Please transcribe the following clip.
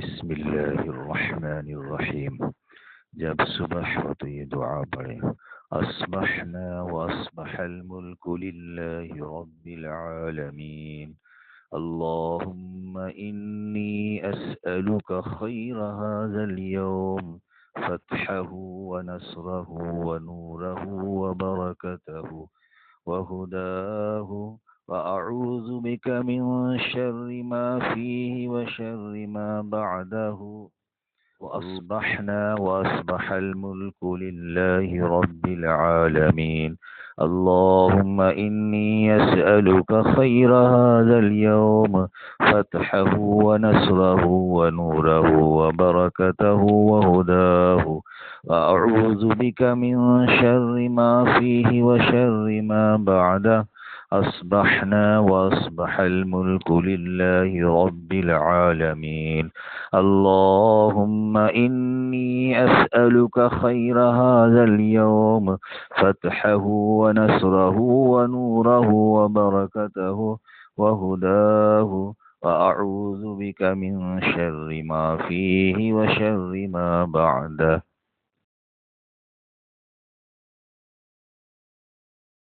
بسم اللہ الرحمن الرحیم. جب صبح ہو تو یہ دعا پڑھیں. اصبحنا واصبح الملك لله رب العالمين. اللهم إني أسألك خير هذا اليوم فتحه ونصره ونوره وبركته وهداه وأعوذ بك من شر ما فيه وشر ما بعده. وأصبحنا وأصبح الملك لله رب العالمين. اللهم إني أسألك خير هذا اليوم فتحه ونصره ونوره وبركته وهداه وأعوذ بك من شر ما فيه وشر ما بعده. أصبحنا وأصبح الملك لله رب العالمين. اللهم إني أسألك خير هذا اليوم فتحه ونصره ونوره وبركته وهداه وأعوذ بك من شر ما فيه وشر ما بعده.